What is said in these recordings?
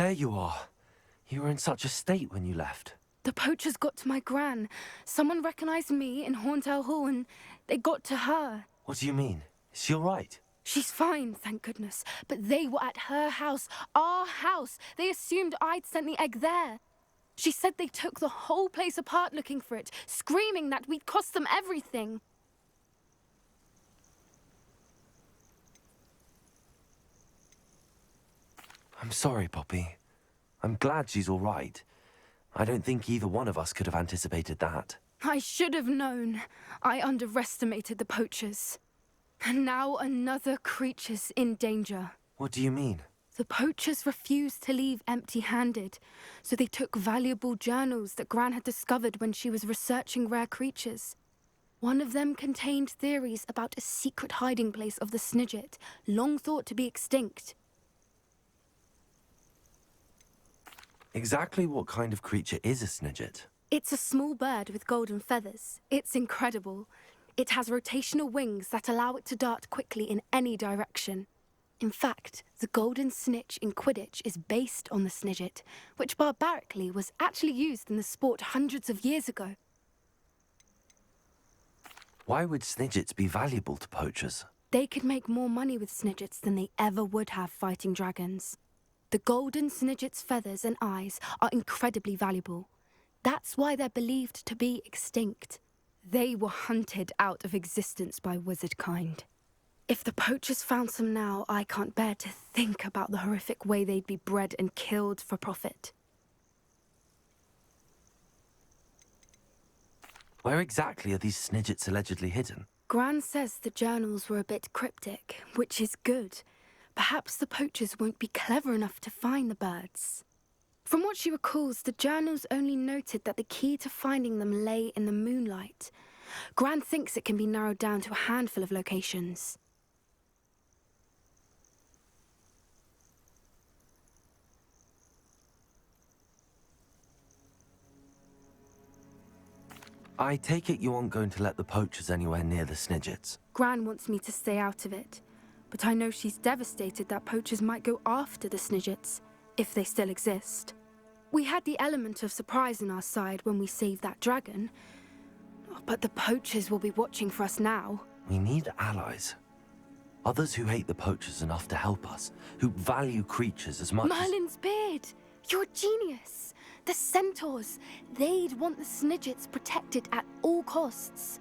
there you are. You were in such a state when you left. The poachers got to my gran. Someone recognized me in Horntail Hall and they got to her. What do you mean? Is she all right? She's fine, thank goodness. But they were at her house, our house. They assumed I'd sent the egg there. She said they took the whole place apart looking for it, screaming that we'd cost them everything. I'm sorry, Poppy. I'm glad she's all right. I don't think either one of us could have anticipated that. I should have known. I underestimated the poachers. And now another creature's in danger. What do you mean? The poachers refused to leave empty-handed, so they took valuable journals that Gran had discovered when she was researching rare creatures. One of them contained theories about a secret hiding place of the Snidget, long thought to be extinct. Exactly what kind of creature is a Snidget? It's a small bird with golden feathers. It's incredible. It has rotational wings that allow it to dart quickly in any direction. In fact, the golden snitch in Quidditch is based on the Snidget, which barbarically was actually used in the sport hundreds of years ago. Why would Snidgets be valuable to poachers? They could make more money with Snidgets than they ever would have fighting dragons. The golden Snidget's feathers and eyes are incredibly valuable. That's why they're believed to be extinct. They were hunted out of existence by wizard kind. If the poachers found some now, I can't bear to think about the horrific way they'd be bred and killed for profit. Where exactly are these Snidgets allegedly hidden? Gran says the journals were a bit cryptic, which is good. Perhaps the poachers won't be clever enough to find the birds. From what she recalls, the journals only noted that the key to finding them lay in the moonlight. Gran thinks it can be narrowed down to a handful of locations. I take it you aren't going to let the poachers anywhere near the Snidgets. Gran wants me to stay out of it, but I know she's devastated that poachers might go after the Snidgets, if they still exist. We had the element of surprise on our side when we saved that dragon, but the poachers will be watching for us now. We need allies. Others who hate the poachers enough to help us, who value creatures as much Merlin's beard! You're a genius! The centaurs! They'd want the Snidgets protected at all costs.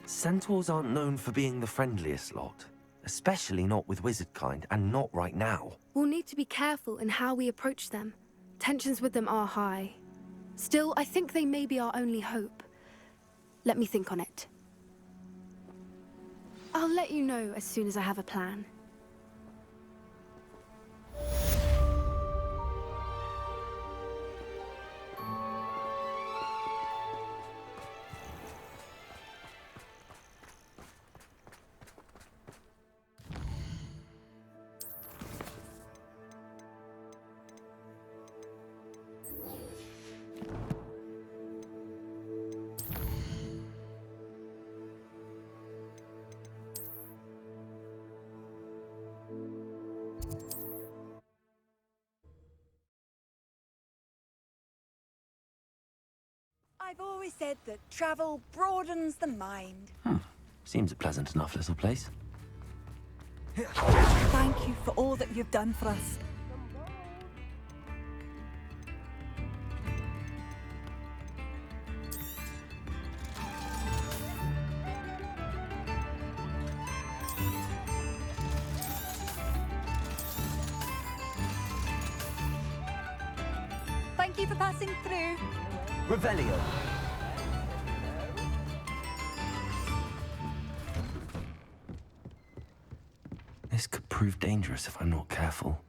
Centaurs aren't known for being the friendliest lot. Especially not with wizard kind, and not right now. We'll need to be careful in how we approach them. Tensions with them are high. Still, I think they may be our only hope. Let me think on it. I'll let you know as soon as I have a plan. I've always said that travel broadens the mind. Seems a pleasant enough little place. Thank you for all that you've done for us. Thank you for passing through. Revelio. This could prove dangerous if I'm not careful.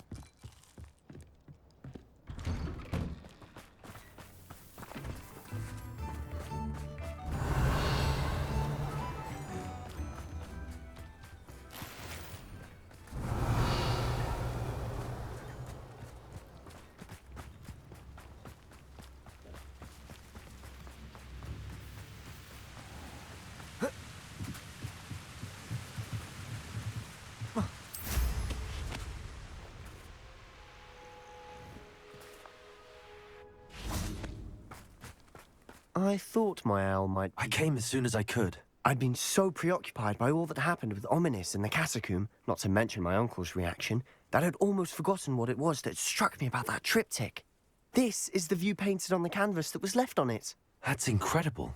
I thought my owl might... I came as soon as I could. I'd been so preoccupied by all that happened with Ominis and the catacomb, not to mention my uncle's reaction, that I'd almost forgotten what it was that struck me about that triptych. This is the view painted on the canvas that was left on it. That's incredible.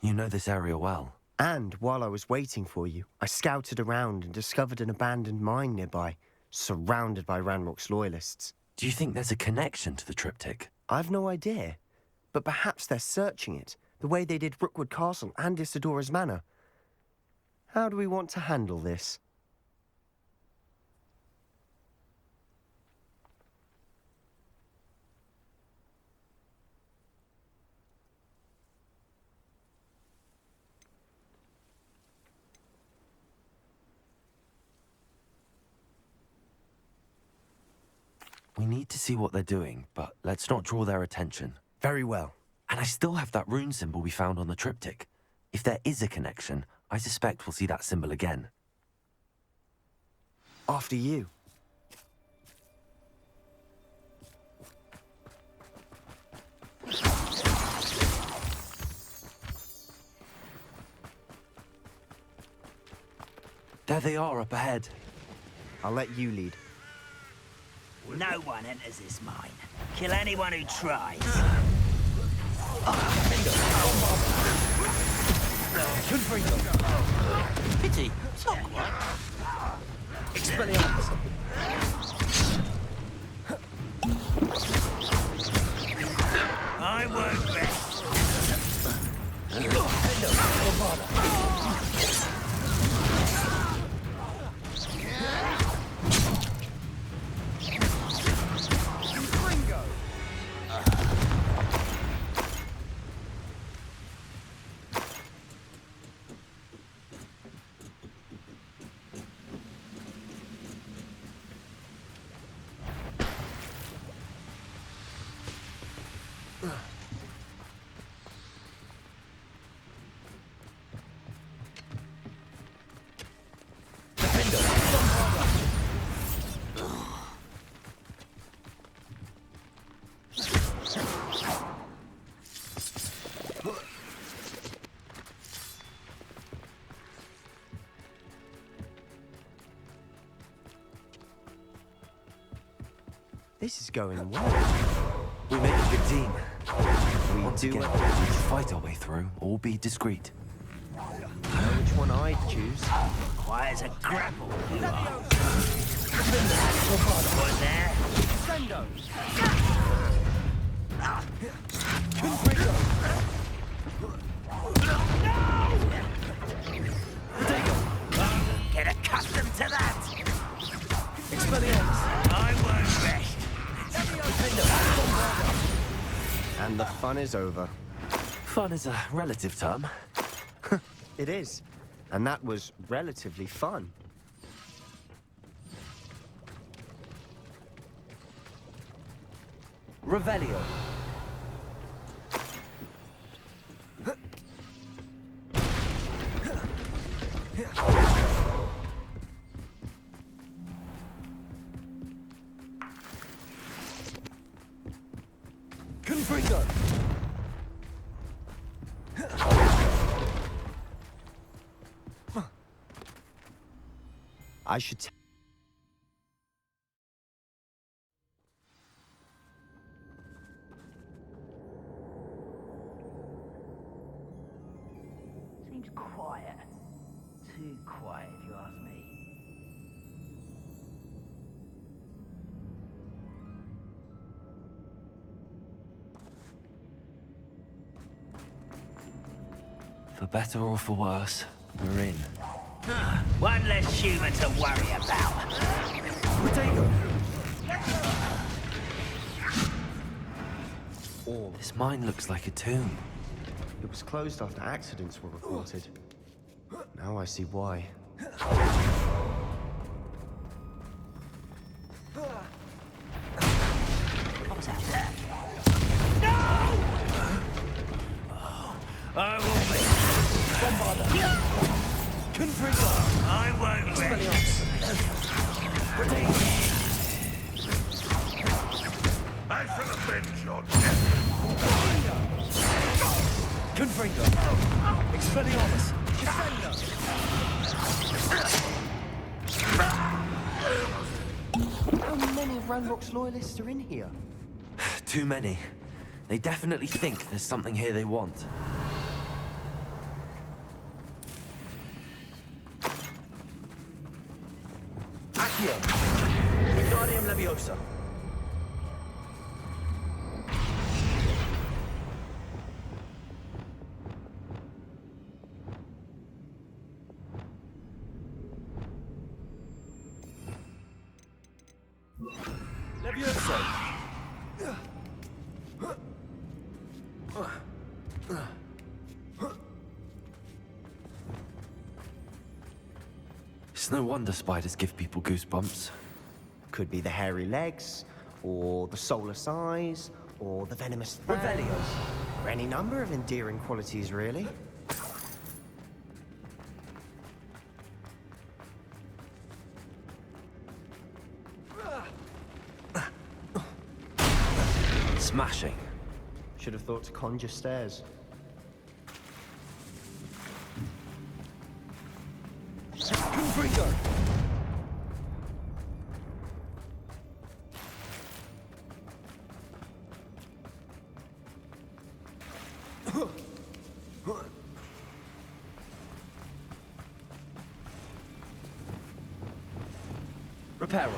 You know this area well. And while I was waiting for you, I scouted around and discovered an abandoned mine nearby, surrounded by Ranrock's loyalists. Do you think there's a connection to the triptych? I've no idea, but perhaps they're searching it, the way they did Rookwood Castle and Isidora's Manor. How do we want to handle this? We need to see what they're doing, but let's not draw their attention. Very well. And I still have that rune symbol we found on the triptych. If there is a connection, I suspect we'll see that symbol again. After you. There they are up ahead. I'll let you lead. No one enters this mine. Kill anyone who tries. Pity. It's not quite. Expelliarmus. I won't rest. This is going well. We make a good team. We Once do again, it. we can fight our way through, or be discreet. I know which one I'd choose. Quiet as a grapple, you are. One there. Get accustomed to that. I won't rest. And the fun is over. Fun is a relative term. It is. And that was relatively fun. Revelio. Confringo! I should Seems quiet. Too quiet, if you ask me. For better or for worse, we're in. One less human to worry about. all. This mine looks like a tomb. It was closed after accidents were reported. Now I see why. What was that? I will be. I won't rest. I shall avenge your death. Confringo! Expelliarmus! How many Ranrock's loyalists are in here? Too many. They definitely think there's something here they want. Accio! Wingardium Leviosa! Leviosa! It's no wonder spiders give people goosebumps. Could be the hairy legs, or the soulless eyes, or the venomous fangs, or any number of endearing qualities, really. Smashing. Should have thought to conjure stairs. Confringo! Reparo.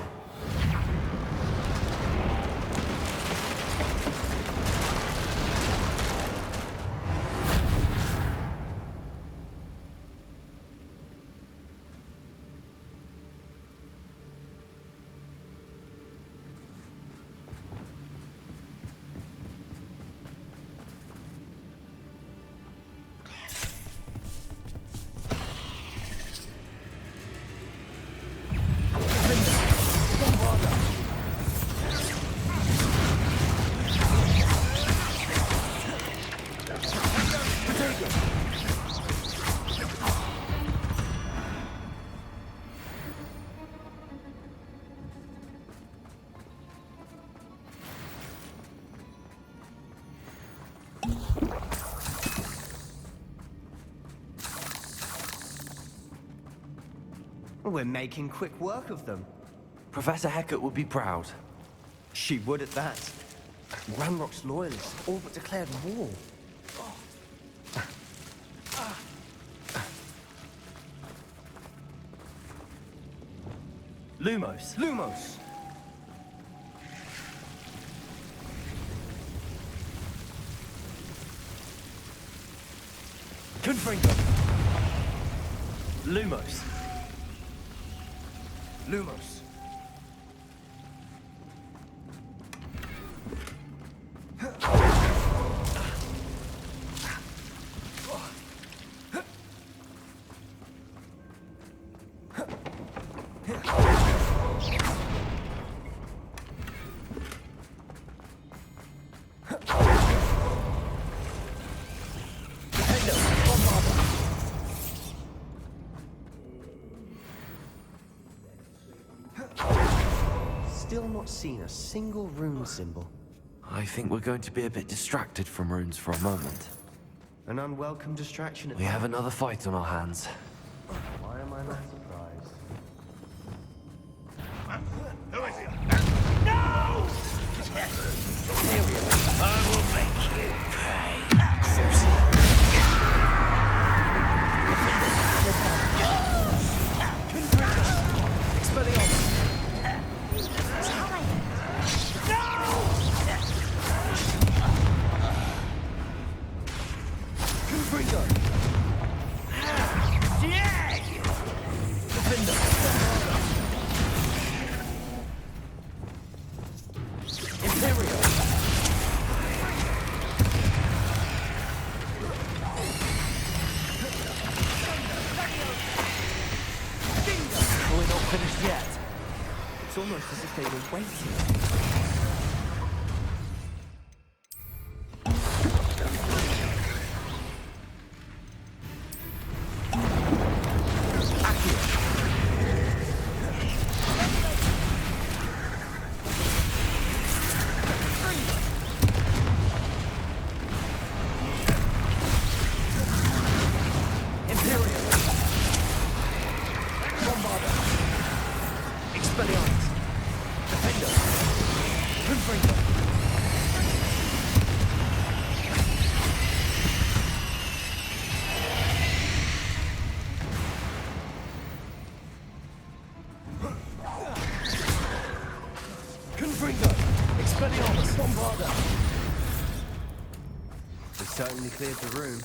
We're making quick work of them. Professor Hecat would be proud. She would at that. Ranrock's loyalists all but declared war. Lumos. Lumos! Confringo. Lumos. Lumos. Still not seen a single rune symbol. I think we're going to be a bit distracted from runes for a moment. An unwelcome distraction at We have another fight on our hands. Why am I not surprised? Who is it? No! I will make you pay. Finished yet? It's almost as if they were waiting. harder! We certainly cleared the room.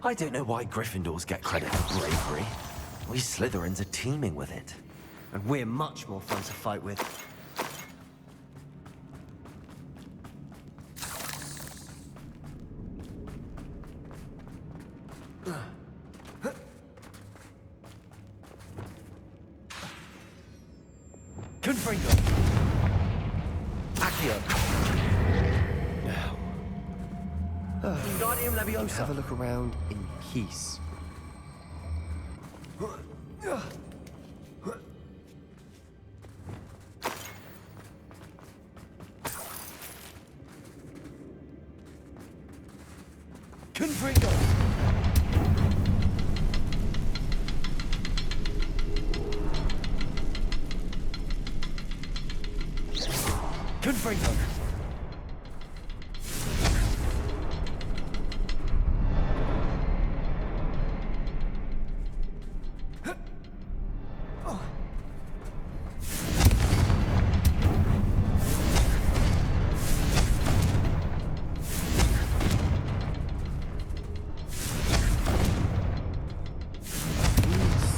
I don't know why Gryffindors get credit for bravery. We Slytherins are teeming with it. And we're much more fun to fight with. Confringo! Accio! Now, Wingardium Leviosa! have a look around in peace. Confringo! Confringo!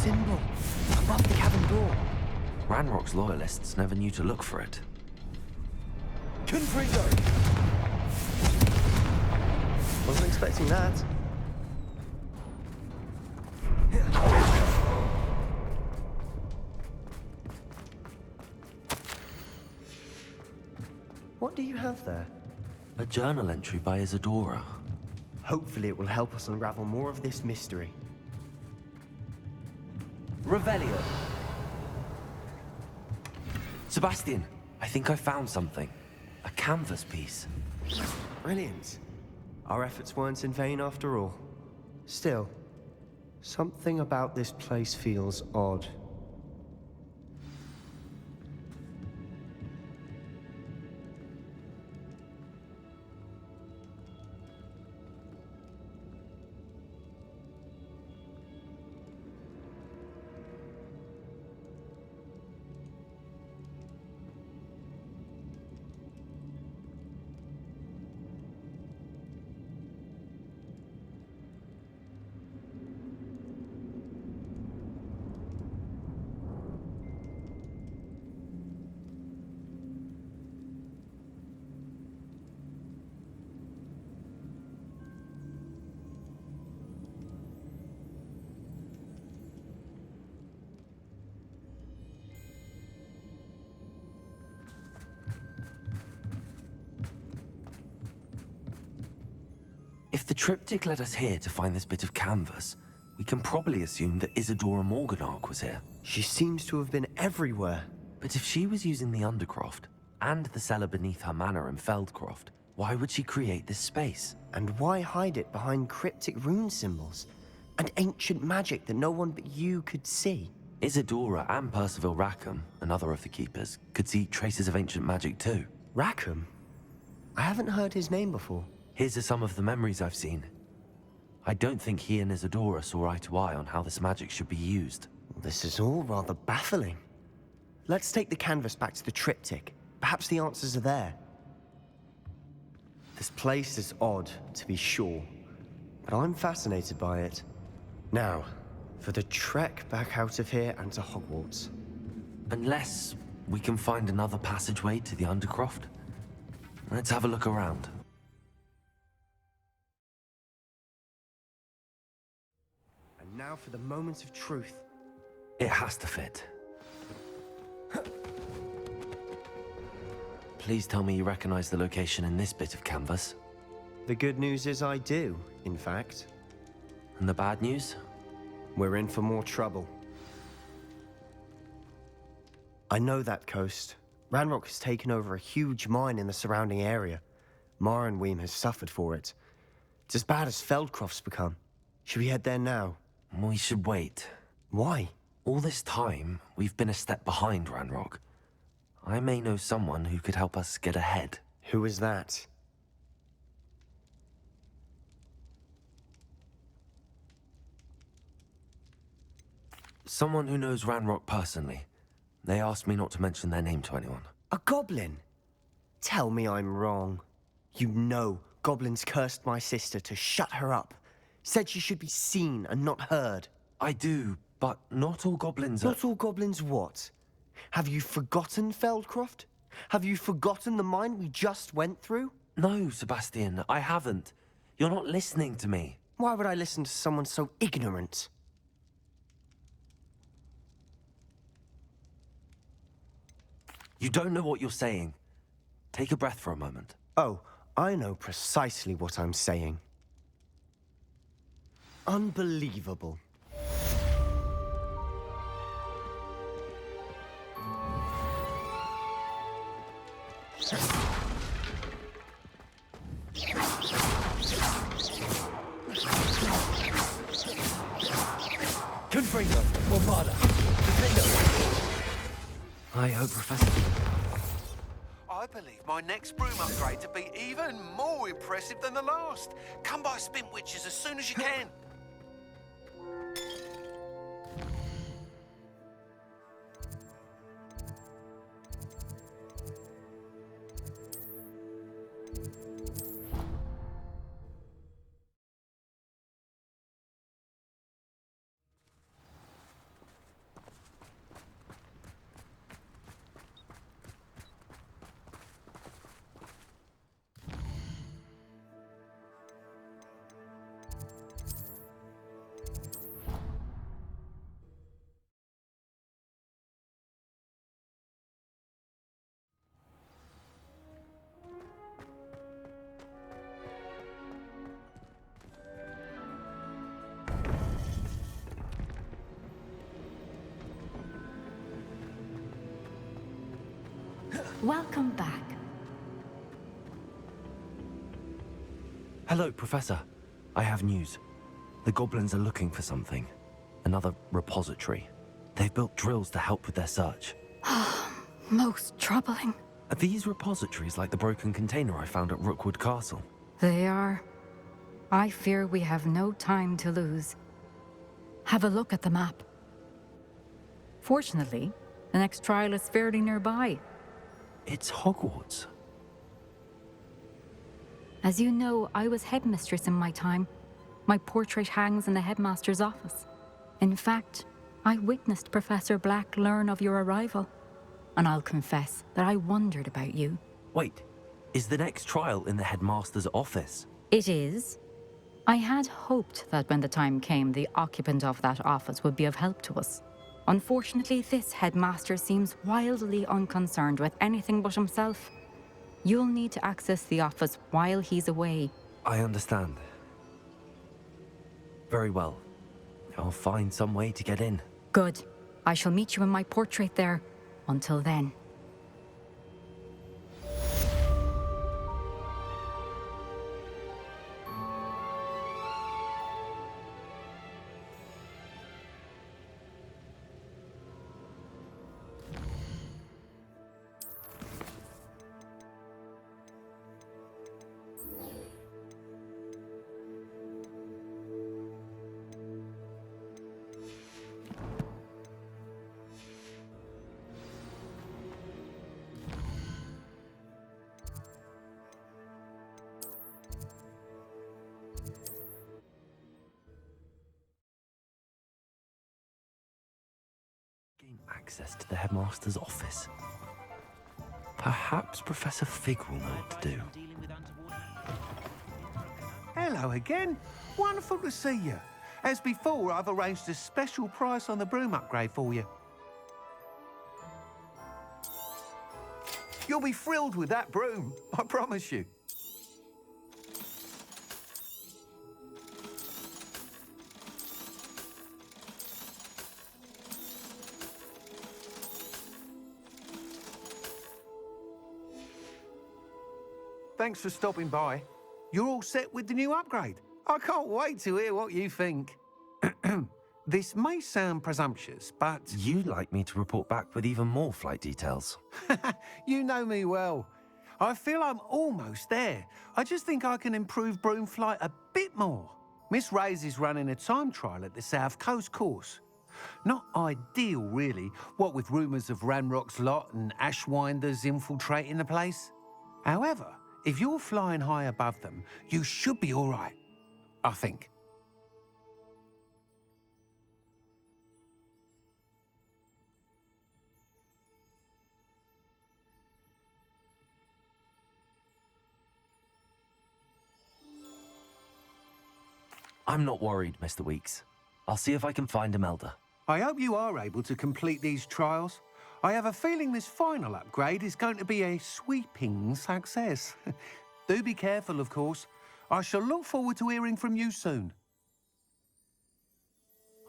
Symbol above the cabin door. Ranrock's loyalists never knew to look for it. Confringo! Wasn't expecting that. What do you have there? A journal entry by Isadora. Hopefully it will help us unravel more of this mystery. Revelio. Sebastian, I think I found something. A canvas piece. Brilliant. Our efforts weren't in vain after all. Still, something about this place feels odd. If the triptych led us here to find this bit of canvas, we can probably assume that Isadora Morganach was here. She seems to have been everywhere. But if she was using the Undercroft, and the cellar beneath her manor in Feldcroft, why would she create this space? And why hide it behind cryptic rune symbols? And ancient magic that no one but you could see? Isadora and Percival Rackham, another of the Keepers, could see traces of ancient magic too. Rackham? I haven't heard his name before. Here's some of the memories I've seen. I don't think he and Isadora saw eye to eye on how this magic should be used. This is all rather baffling. Let's take the canvas back to the triptych. Perhaps the answers are there. This place is odd, to be sure, but I'm fascinated by it. Now, for the trek back out of here and to Hogwarts. Unless we can find another passageway to the Undercroft. Let's have a look around. And now for the moment of truth. It has to fit. Please tell me you recognize the location in this bit of canvas. The good news is I do, in fact. And the bad news? We're in for more trouble. I know that coast. Ranrock has taken over a huge mine in the surrounding area. Marrenweem has suffered for it. It's as bad as Feldcroft's become. Should we head there now? We should wait. Why? All this time, we've been a step behind Ranrock. I may know someone who could help us get ahead. Who is that? Someone who knows Ranrock personally. They asked me not to mention their name to anyone. A goblin? Tell me I'm wrong. You know goblins cursed my sister to shut her up. Said she should be seen and not heard. I do, but not all goblins are... Not all goblins what? Have you forgotten Feldcroft? Have you forgotten the mine we just went through? No, Sebastian, I haven't. You're not listening to me. Why would I listen to someone so ignorant? You don't know what you're saying. Take a breath for a moment. Oh, I know precisely what I'm saying. Unbelievable. Confringo, Bombarda, I hope, Professor. I believe my next broom upgrade to be even more impressive than the last. Come by Spin Witches as soon as you can. Welcome back. Hello, Professor. I have news. The goblins are looking for something. Another repository. They've built drills to help with their search. Most troubling. Are these repositories like the broken container I found at Rookwood Castle? They are. I fear we have no time to lose. Have a look at the map. Fortunately, the next trial is fairly nearby. It's Hogwarts. As you know, I was headmistress in my time. My portrait hangs in the headmaster's office. In fact, I witnessed Professor Black learn of your arrival. And I'll confess that I wondered about you. Wait, is the next trial in the headmaster's office? It is. I had hoped that when the time came, the occupant of that office would be of help to us. Unfortunately, this headmaster seems wildly unconcerned with anything but himself. You'll need to access the office while he's away. I understand. Very well. I'll find some way to get in. Good. I shall meet you in my portrait there. Until then. Gain access to the headmaster's office. Perhaps Professor Fig will know what to do. Hello again. Wonderful to see you. As before, I've arranged a special price on the broom upgrade for you. You'll be thrilled with that broom, I promise you. Thanks for stopping by. You're all set with the new upgrade. I can't wait to hear what you think. This may sound presumptuous, but... You'd like me to report back with even more flight details. You know me well. I feel I'm almost there. I just think I can improve broom flight a bit more. Miss Ray's is running a time trial at the South Coast course. Not ideal, really, what with rumours of Ranrock's lot and Ashwinders infiltrating the place. However, If you're flying high above them, you should be all right. I think. I'm not worried, Mr. Weeks. I'll see if I can find Imelda. I hope you are able to complete these trials. I have a feeling this final upgrade is going to be a sweeping success. Do be careful, of course. I shall look forward to hearing from you soon.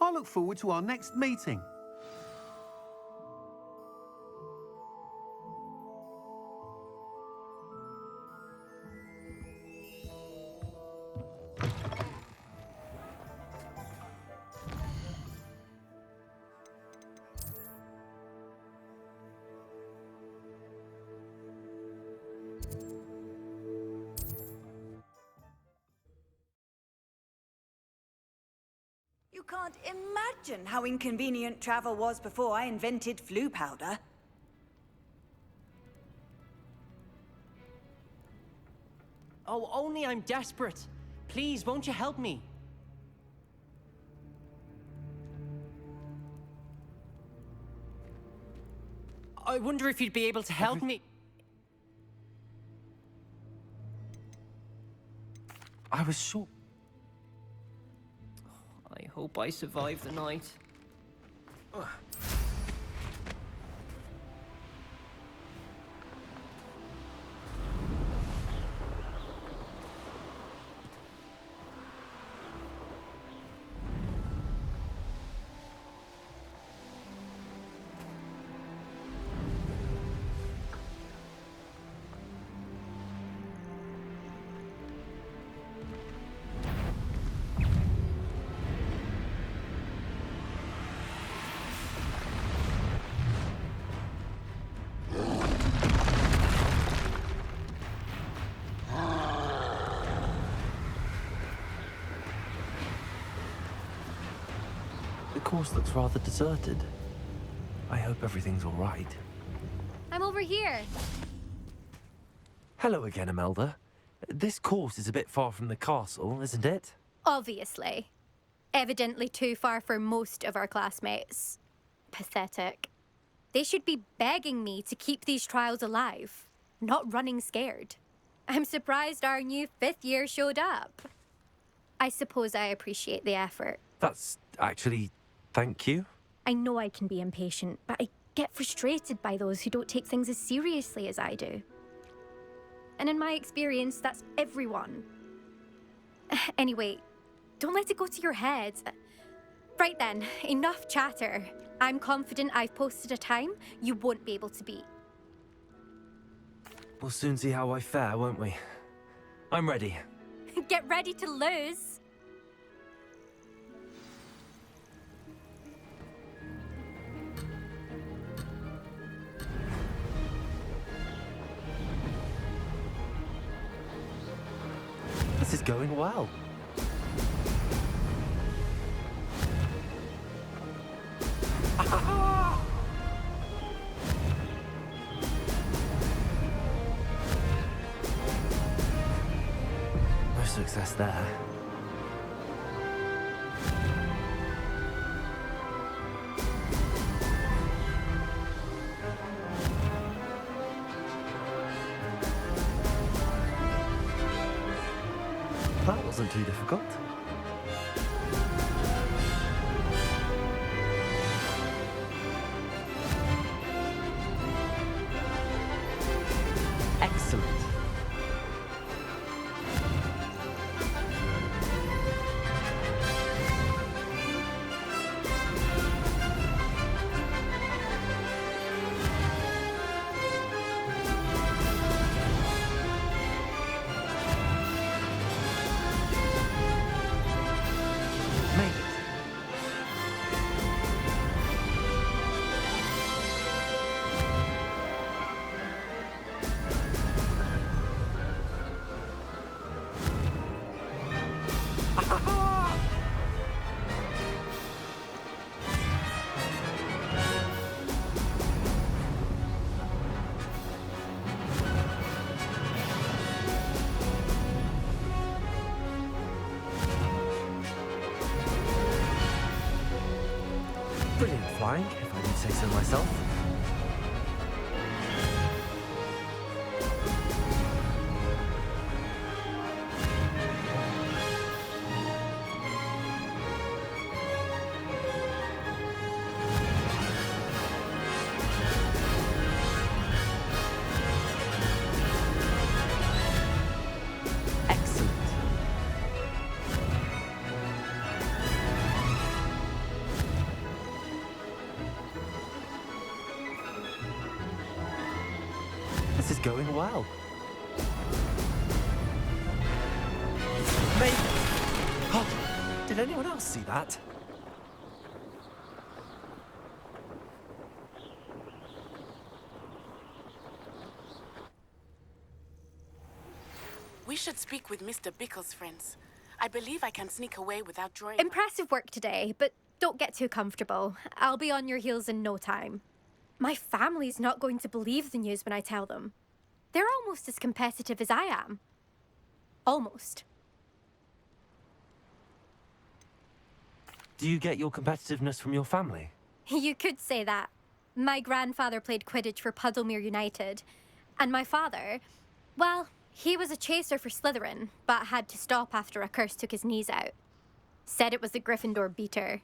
I look forward to our next meeting. You can't imagine how inconvenient travel was before I invented flu powder. Oh, only I'm desperate. Please, won't you help me? I wonder if you'd be able to help me. I was sure. I hope I survive the night. Ugh. The course looks rather deserted. I hope everything's all right. I'm over here. Hello again, Imelda. This course is a bit far from the castle, isn't it? Obviously. Evidently too far for most of our classmates. Pathetic. They should be begging me to keep these trials alive, not running scared. I'm surprised our new 5th year showed up. I suppose I appreciate the effort. That's actually... thank you. I know I can be impatient, but I get frustrated by those who don't take things as seriously as I do. And in my experience, that's everyone. Anyway, don't let it go to your head. Right then, enough chatter. I'm confident I've posted a time you won't be able to beat. We'll soon see how I fare, won't we? I'm ready. Get ready to lose. This is going well. No success there. That wasn't too difficult. Excellent. flying, if I do say so myself. This is going well. Maybe. Oh, did anyone else see that? We should speak with Mr. Bickle's friends. I believe I can sneak away without drawing. Impressive work today, but don't get too comfortable. I'll be on your heels in no time. My family's not going to believe the news when I tell them. They're almost as competitive as I am. Almost. Do you get your competitiveness from your family? You could say that. My grandfather played Quidditch for Puddlemere United. And my father, well, he was a chaser for Slytherin, but had to stop after a curse took his knees out. Said it was the Gryffindor beater.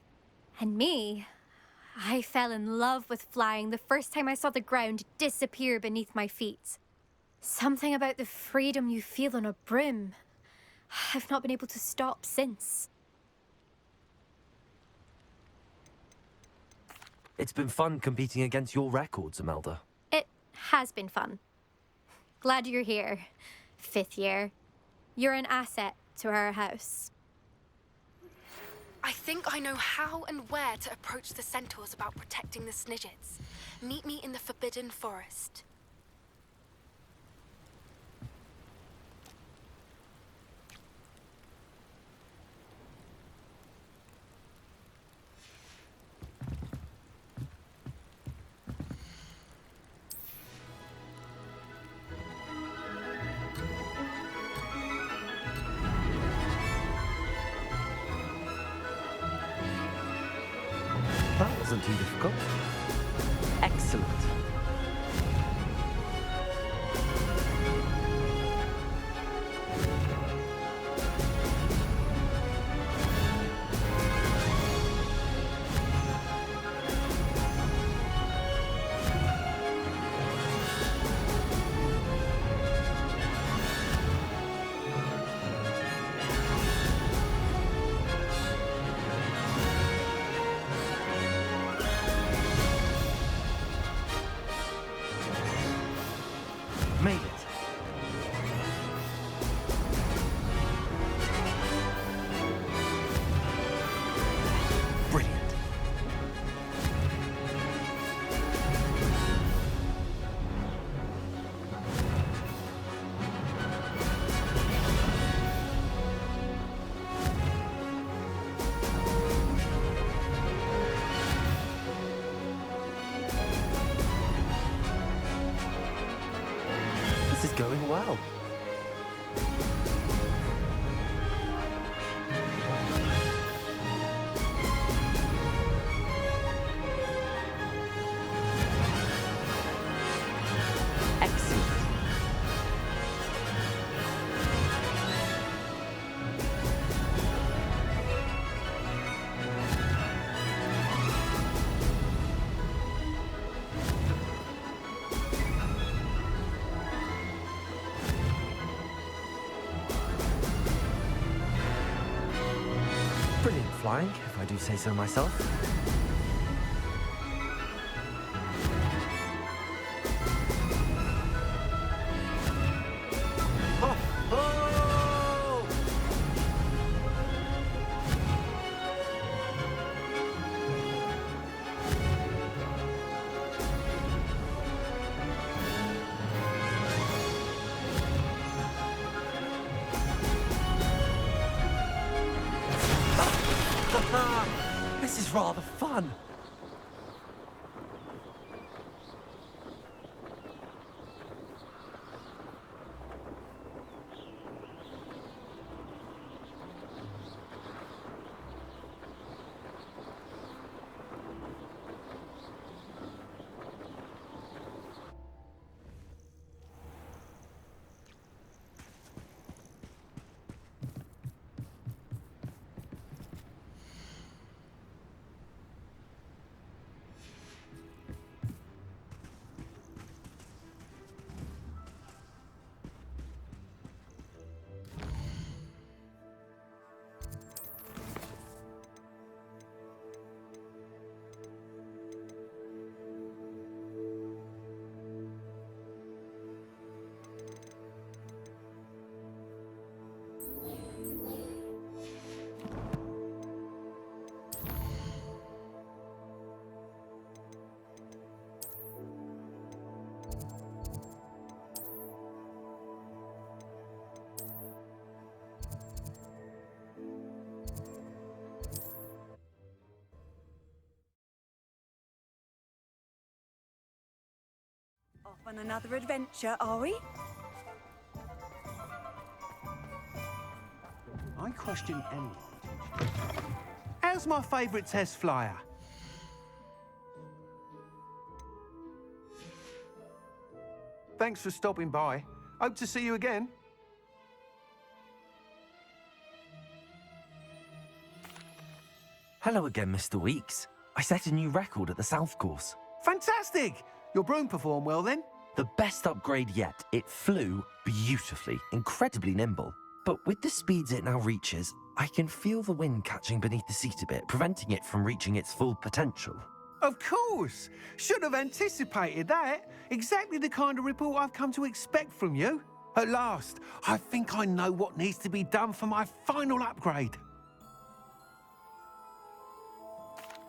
And me, I fell in love with flying the first time I saw the ground disappear beneath my feet. Something about the freedom you feel on a broom. I've not been able to stop since. It's been fun competing against your records, Imelda. It has been fun. Glad you're here, 5th year. You're an asset to our house. I think I know how and where to approach the centaurs about protecting the Snidgets. Meet me in the Forbidden Forest. That wasn't too difficult. Excellent. Made it. Brilliant. This is going well. Excellent. Brilliant flying, if I do say so myself. Oh, oh! This is rather fun. On another adventure, are we? I question anyone. How's my favourite test flyer? Thanks for stopping by. Hope to see you again. Hello again, Mr. Weeks. I set a new record at the South Course. Fantastic! Your broom performed well then? The best upgrade yet. It flew beautifully, incredibly nimble. But with the speeds it now reaches, I can feel the wind catching beneath the seat a bit, preventing it from reaching its full potential. Of course! Should have anticipated that. Exactly the kind of report I've come to expect from you. At last, I think I know what needs to be done for my final upgrade.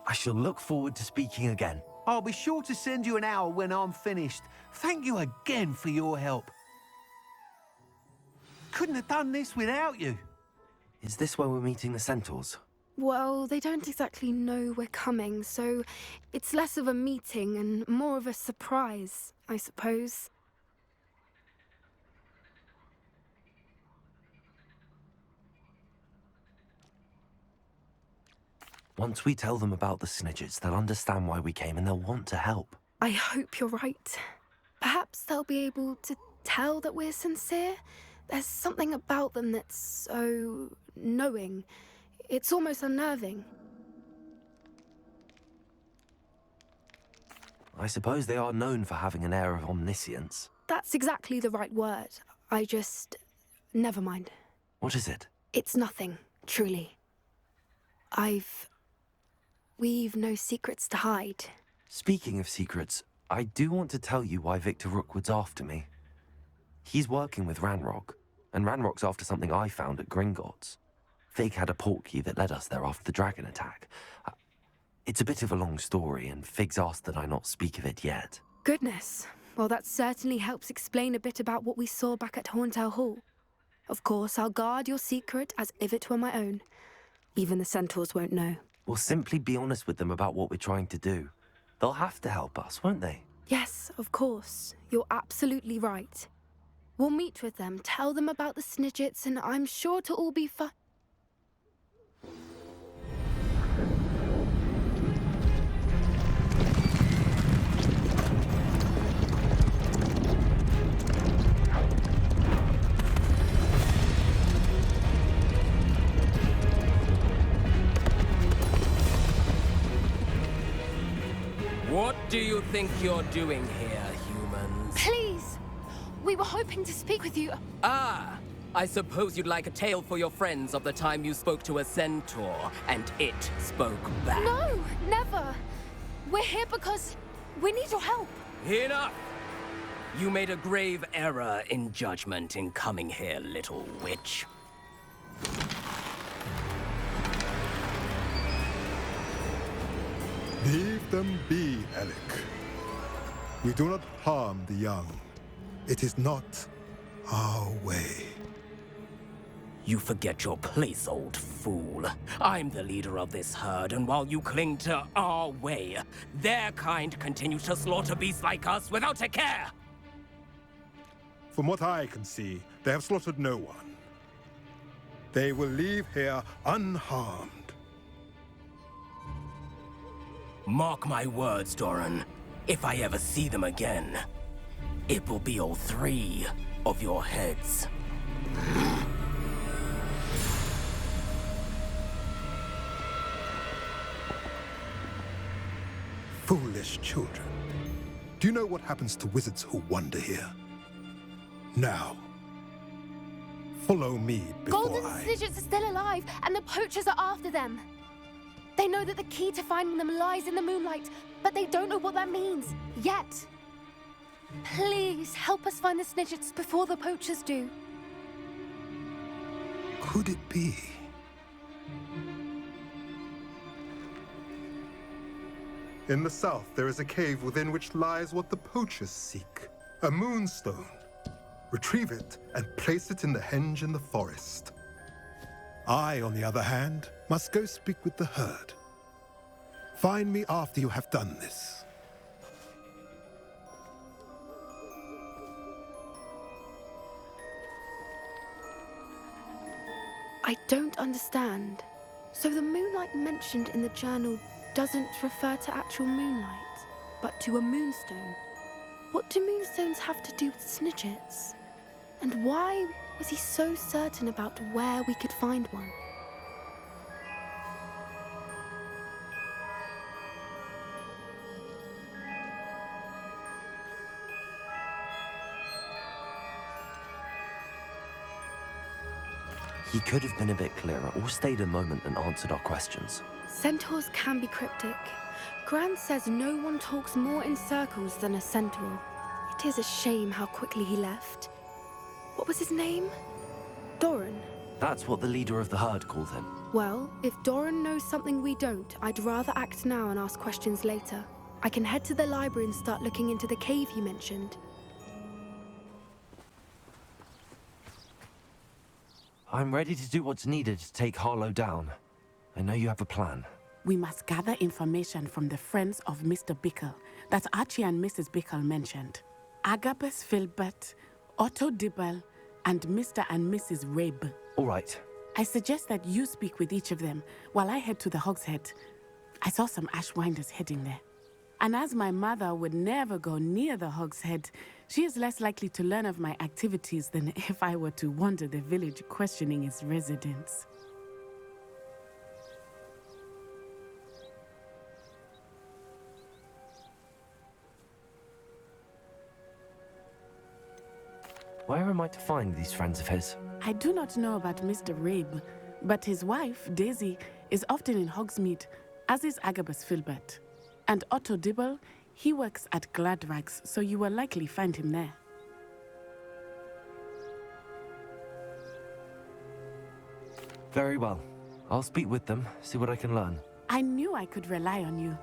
I shall look forward to speaking again. I'll be sure to send you an hour when I'm finished. Thank you again for your help. Couldn't have done this without you. Is this where we're meeting the centaurs? Well, they don't exactly know we're coming, so it's less of a meeting and more of a surprise, I suppose. Once we tell them about the Snidgets, they'll understand why we came and they'll want to help. I hope you're right. Perhaps they'll be able to tell that we're sincere. There's something about them that's so knowing. It's almost unnerving. I suppose they are known for having an air of omniscience. That's exactly the right word. I just... never mind. What is it? It's nothing, truly. We've no secrets to hide. Speaking of secrets, I do want to tell you why Victor Rookwood's after me. He's working with Ranrock, and Ranrock's after something I found at Gringotts. Fig had a portkey that led us there after the dragon attack. It's a bit of a long story, and Fig's asked that I not speak of it yet. Goodness. Well, that certainly helps explain a bit about what we saw back at Horntail Hall. Of course, I'll guard your secret as if it were my own. Even the centaurs won't know. We'll simply be honest with them about what we're trying to do. They'll have to help us, won't they? Yes, of course. You're absolutely right. We'll meet with them, tell them about the Snidgets, and I'm sure to all be fine. What do you think you're doing here, humans? Please! We were hoping to speak with you. Ah! I suppose you'd like a tale for your friends of the time you spoke to a centaur, and it spoke back. No, never! We're here because we need your help. Enough! You made a grave error in judgment in coming here, little witch. Leave them be, Alec. We do not harm the young. It is not our way. You forget your place, old fool. I'm the leader of this herd, and while you cling to our way, their kind continue to slaughter beasts like us without a care! From what I can see, they have slaughtered no one. They will leave here unharmed. Mark my words, Doran. If I ever see them again, it will be all 3 of your heads. Foolish children. Do you know what happens to wizards who wander here? Now, follow me before Golden Snidgets are still alive, and the poachers are after them. They know that the key to finding them lies in the moonlight, but they don't know what that means, yet. Please, help us find the Snidgets before the poachers do. Could it be? In the south, there is a cave within which lies what the poachers seek. A moonstone. Retrieve it and place it in the henge in the forest. I, on the other hand, must go speak with the herd. Find me after you have done this. I don't understand. So the moonlight mentioned in the journal doesn't refer to actual moonlight, but to a moonstone. What do moonstones have to do with Snidgets? And why was he so certain about where we could find one? He could have been a bit clearer or stayed a moment and answered our questions. Centaurs can be cryptic. Gran says no one talks more in circles than a centaur. It is a shame how quickly he left. What was his name? Doran. That's what the leader of the herd called him. Well, if Doran knows something we don't, I'd rather act now and ask questions later. I can head to the library and start looking into the cave you mentioned. I'm ready to do what's needed to take Harlow down. I know you have a plan. We must gather information from the friends of Mr. Bickle that Archie and Mrs. Bickle mentioned. Agabus Filbert, Otto Dibble, and Mr. and Mrs. Rabe. All right. I suggest that you speak with each of them while I head to the Hogshead. I saw some Ashwinders heading there. And as my mother would never go near the Hogshead, she is less likely to learn of my activities than if I were to wander the village questioning its residents. Where am I to find these friends of his? I do not know about Mr. Rabe, but his wife, Daisy, is often in Hogsmeade, as is Agabus Filbert. And Otto Dibble, he works at Gladrags, so you will likely find him there. Very well. I'll speak with them, see what I can learn. I knew I could rely on you.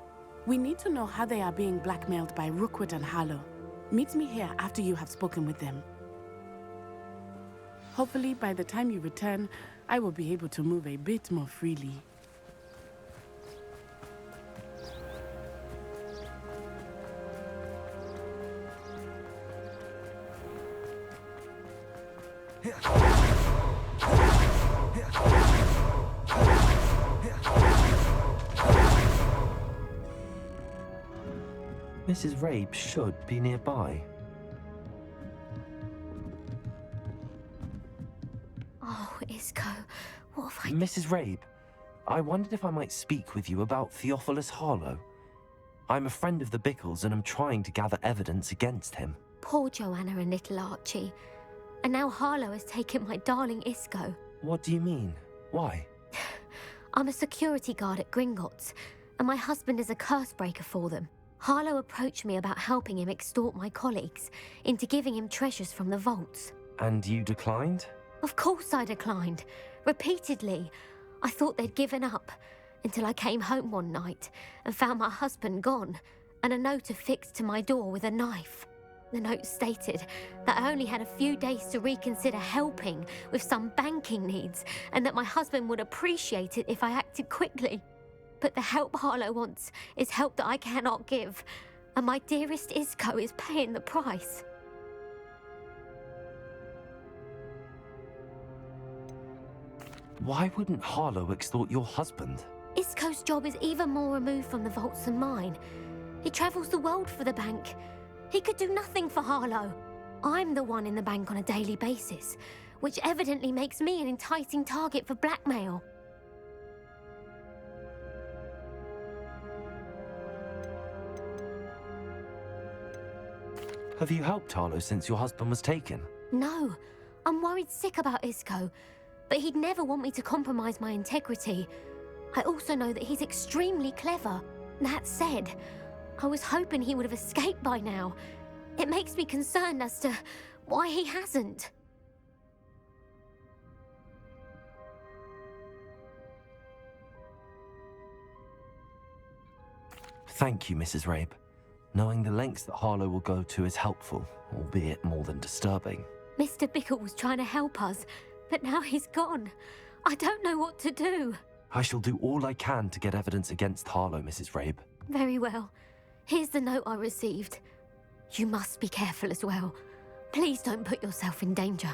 We need to know how they are being blackmailed by Rookwood and Harlow. Meet me here after you have spoken with them. Hopefully, by the time you return, I will be able to move a bit more freely. Mrs. Rabe should be nearby. Oh, Isco, what have I... Mrs. Rabe, I wondered if I might speak with you about Theophilus Harlow. I'm a friend of the Bickles and I'm trying to gather evidence against him. Poor Joanna and little Archie. And now Harlow has taken my darling Isco. What do you mean? Why? I'm a security guard at Gringotts, and my husband is a curse breaker for them. Harlow approached me about helping him extort my colleagues into giving him treasures from the vaults. And you declined? Of course I declined. Repeatedly. I thought they'd given up, until I came home one night and found my husband gone, and a note affixed to my door with a knife. The note stated that I only had a few days to reconsider helping with some banking needs, and that my husband would appreciate it if I acted quickly. But the help Harlow wants is help that I cannot give, and my dearest Isco is paying the price. Why wouldn't Harlow extort your husband? Isco's job is even more removed from the vaults than mine. He travels the world for the bank. He could do nothing for Harlow. I'm the one in the bank on a daily basis, which evidently makes me an enticing target for blackmail. Have you helped Harlow since your husband was taken? No, I'm worried sick about Isco, but he'd never want me to compromise my integrity. I also know that he's extremely clever. That said, I was hoping he would have escaped by now. It makes me concerned as to why he hasn't. Thank you, Mrs. Rabe. Knowing the lengths that Harlow will go to is helpful, albeit more than disturbing. Mr. Bickle was trying to help us, but now he's gone. I don't know what to do. I shall do all I can to get evidence against Harlow, Mrs. Rabe. Very well. Here's the note I received. You must be careful as well. Please don't put yourself in danger.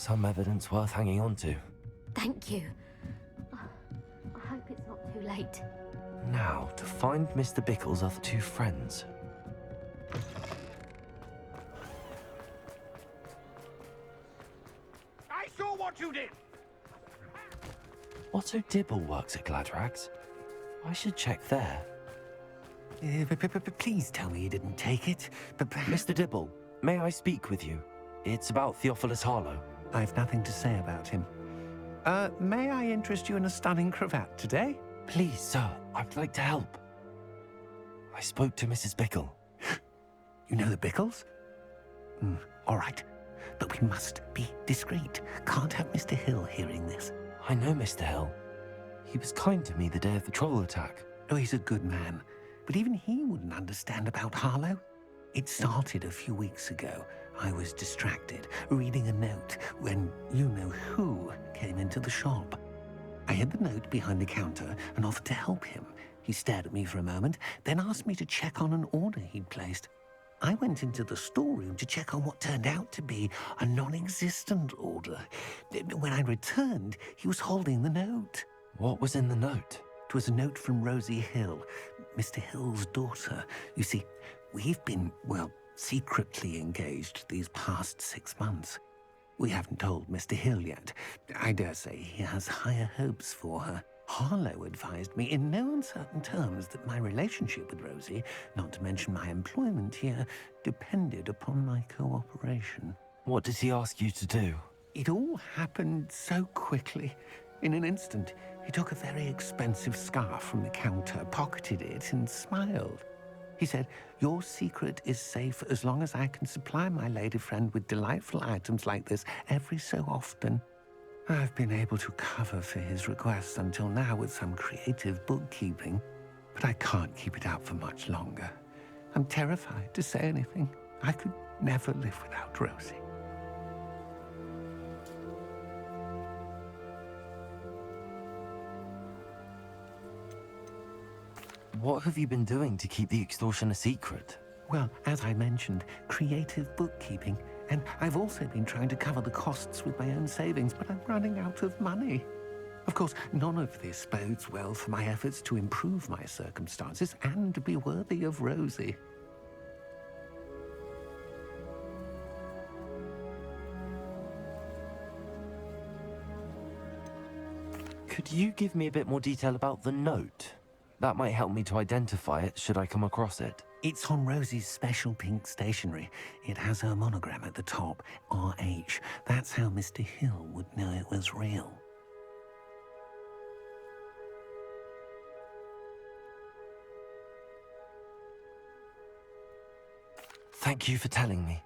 Some evidence worth hanging on to. Thank you. I hope it's not too late. Now, to find Mr. Bickle's other two friends. I saw what you did! Otto Dibble works at Gladrags. I should check there. Please tell me you didn't take it. Mr. Dibble, may I speak with you? It's about Theophilus Harlow. I've nothing to say about him. May I interest you in a stunning cravat today? Please, sir, I'd like to help. I spoke to Mrs. Bickle. You know the Bickles? All right, but we must be discreet. Can't have Mr. Hill hearing this. I know Mr. Hill. He was kind to me the day of the troll attack. Oh, he's a good man. But even he wouldn't understand about Harlow. It started a few weeks ago. I was distracted, reading a note, when you-know-who came into the shop. I hid the note behind the counter and offered to help him. He stared at me for a moment, then asked me to check on an order he'd placed. I went into the storeroom to check on what turned out to be a non-existent order. When I returned, he was holding the note. What was in the note? It was a note from Rosie Hill, Mr. Hill's daughter. You see, we've been, well, secretly engaged these past 6 months. We haven't told Mr. Hill yet. I dare say he has higher hopes for her. Harlow advised me in no uncertain terms that my relationship with Rosie, not to mention my employment here, depended upon my cooperation. What did he ask you to do? It all happened so quickly. In an instant, he took a very expensive scarf from the counter, pocketed it, and smiled. He said, "Your secret is safe as long as I can supply my lady friend with delightful items like this every so often." I've been able to cover for his requests until now with some creative bookkeeping, but I can't keep it up for much longer. I'm terrified to say anything. I could never live without Rosie. What have you been doing to keep the extortion a secret? Well, as I mentioned, creative bookkeeping. And I've also been trying to cover the costs with my own savings, but I'm running out of money. Of course, none of this bodes well for my efforts to improve my circumstances and be worthy of Rosie. Could you give me a bit more detail about the note? That might help me to identify it should I come across it. It's on Rosie's special pink stationery. It has her monogram at the top, RH. That's how Mr. Hill would know it was real. Thank you for telling me.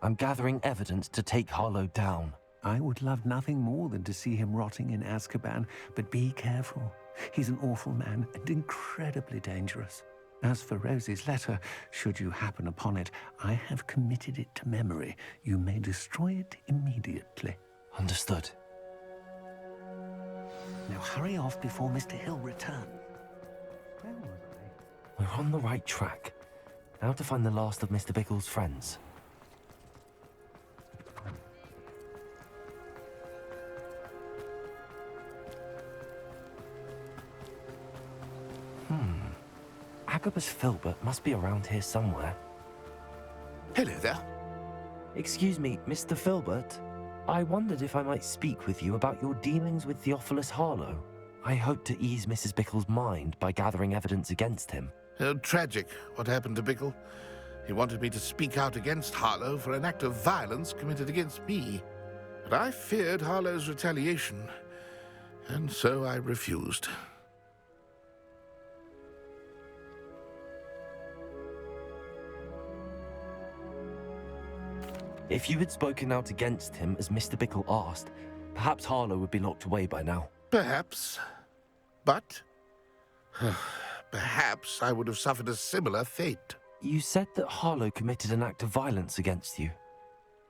I'm gathering evidence to take Harlow down. I would love nothing more than to see him rotting in Azkaban, but be careful. He's an awful man and incredibly dangerous. As for Rosie's letter, should you happen upon it, I have committed it to memory. You may destroy it immediately. Understood. Now hurry off before Mr. Hill returns. We're on the right track. Now to find the last of Mr. Bickle's friends. Agabus Filbert must be around here somewhere. Hello there. Excuse me, Mr. Filbert. I wondered if I might speak with you about your dealings with Theophilus Harlow. I hope to ease Mrs. Bickle's mind by gathering evidence against him. Tragic, what happened to Bickle. He wanted me to speak out against Harlow for an act of violence committed against me. But I feared Harlow's retaliation, and so I refused. If you had spoken out against him as Mr. Bickle asked, perhaps Harlow would be locked away by now. Perhaps. But perhaps I would have suffered a similar fate. You said that Harlow committed an act of violence against you.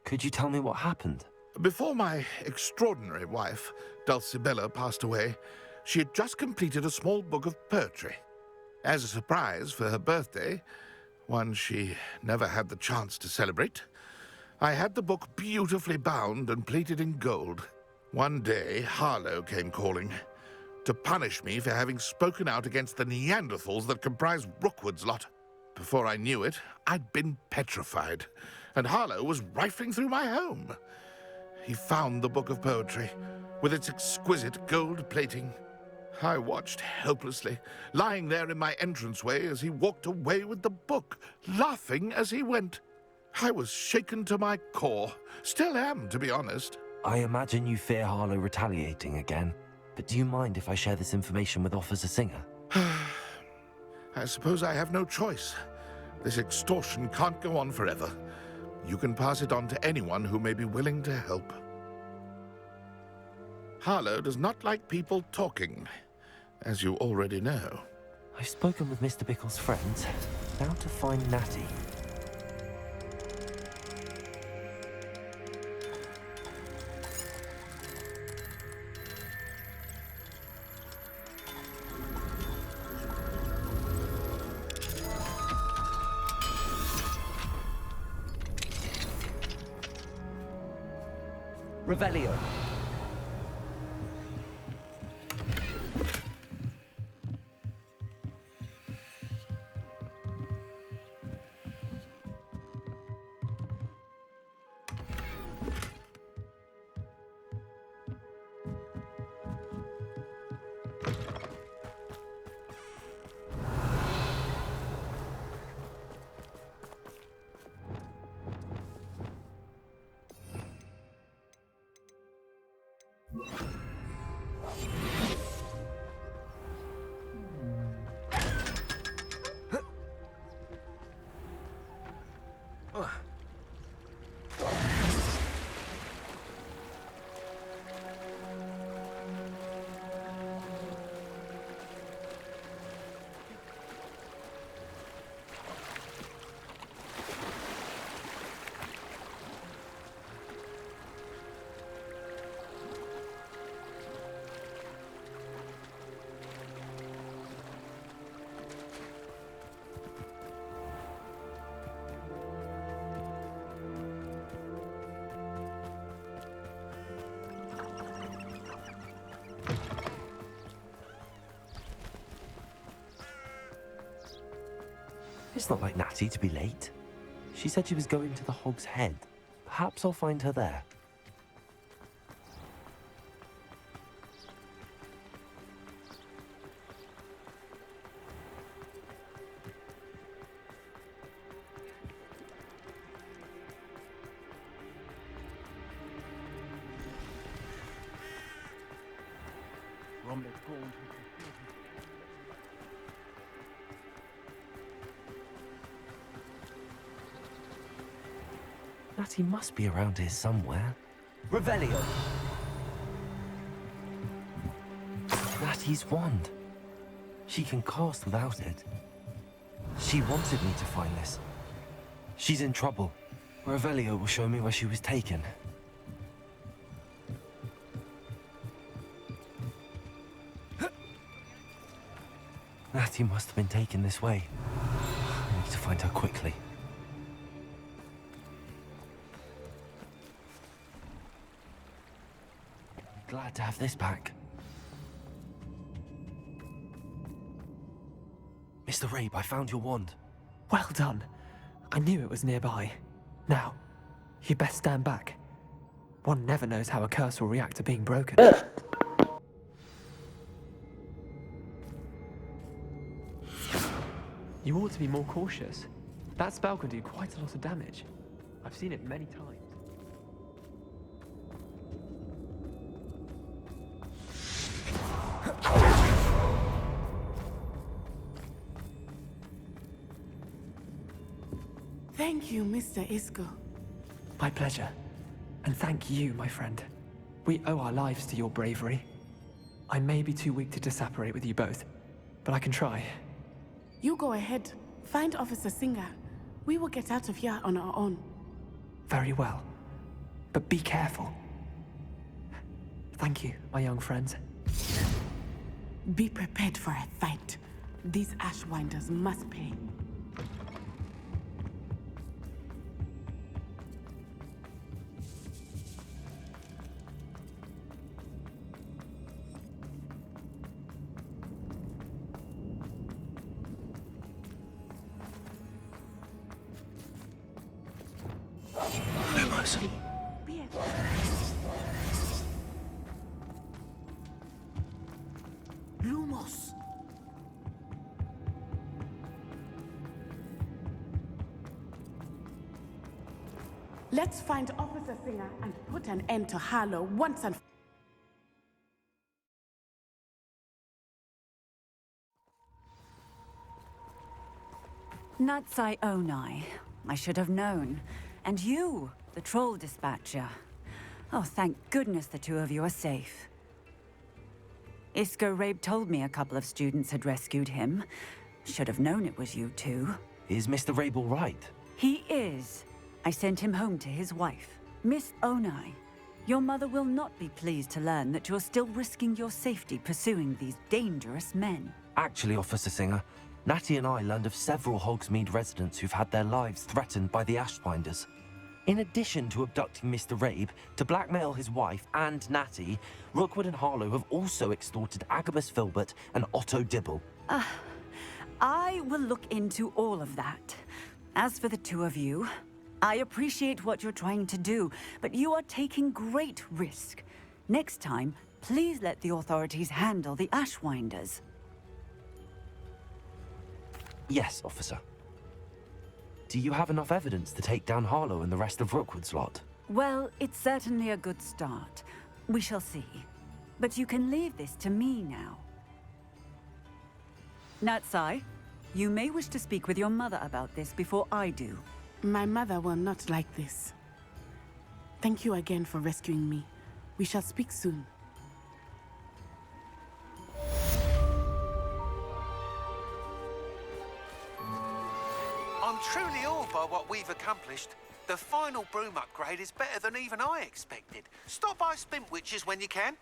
Could you tell me what happened? Before my extraordinary wife, Dulcibella, passed away, she had just completed a small book of poetry. As a surprise for her birthday, one she never had the chance to celebrate, I had the book beautifully bound and plated in gold. One day, Harlow came calling to punish me for having spoken out against the Neanderthals that comprise Rookwood's lot. Before I knew it, I'd been petrified, and Harlow was rifling through my home. He found the book of poetry, with its exquisite gold plating. I watched helplessly, lying there in my entranceway as he walked away with the book, laughing as he went. I was shaken to my core. Still am, to be honest. I imagine you fear Harlow retaliating again, but do you mind if I share this information with Officer Singer? I suppose I have no choice. This extortion can't go on forever. You can pass it on to anyone who may be willing to help. Harlow does not like people talking, as you already know. I've spoken with Mr. Bickle's friends. Now to find Natty. Revelio. It's not like Natty to be late. She said she was going to the Hog's Head. Perhaps I'll find her there. Natty must be around here somewhere. Revelio. Natty's wand. She can cast without it. She wanted me to find this. She's in trouble. Revelio will show me where she was taken. Natty must have been taken this way. I need to find her quickly. Glad to have this back. Mr. Rabe, I found your wand. Well done. I knew it was nearby. Now, you best stand back. One never knows how a curse will react to being broken. You ought to be more cautious. That spell can do quite a lot of damage. I've seen it many times. Thank you, Mr. Isco. My pleasure. And thank you, my friend. We owe our lives to your bravery. I may be too weak to disapparate with you both, but I can try. You go ahead. Find Officer Singer. We will get out of here on our own. Very well. But be careful. Thank you, my young friends. Be prepared for a fight. These Ashwinders must pay. officer. Lumos! Let's find Officer Singer and put an end to Harlow once and Natsai Onai. I should have known. And you, the troll dispatcher. Oh, thank goodness the two of you are safe. Isco Rabe told me a couple of students had rescued him. Should have known it was you two. Is Mr. Rabe all right? He is. I sent him home to his wife. Miss Onai, your mother will not be pleased to learn that you're still risking your safety pursuing these dangerous men. Actually, Officer Singer, Natty and I learned of several Hogsmeade residents who've had their lives threatened by the Ashbinders. In addition to abducting Mr. Rabe, to blackmail his wife and Natty, Rookwood and Harlow have also extorted Agabus Filbert and Otto Dibble. I will look into all of that. As for the two of you, I appreciate what you're trying to do, but you are taking great risk. Next time, please let the authorities handle the Ashwinders. Yes, officer. Do you have enough evidence to take down Harlow and the rest of Rookwood's lot? Well, it's certainly a good start. We shall see. But you can leave this to me now. Natsai, you may wish to speak with your mother about this before I do. My mother will not like this. Thank you again for rescuing me. We shall speak soon. I'm truly awed by what we've accomplished. The final broom upgrade is better than even I expected. Stop by Spintwitches when you can.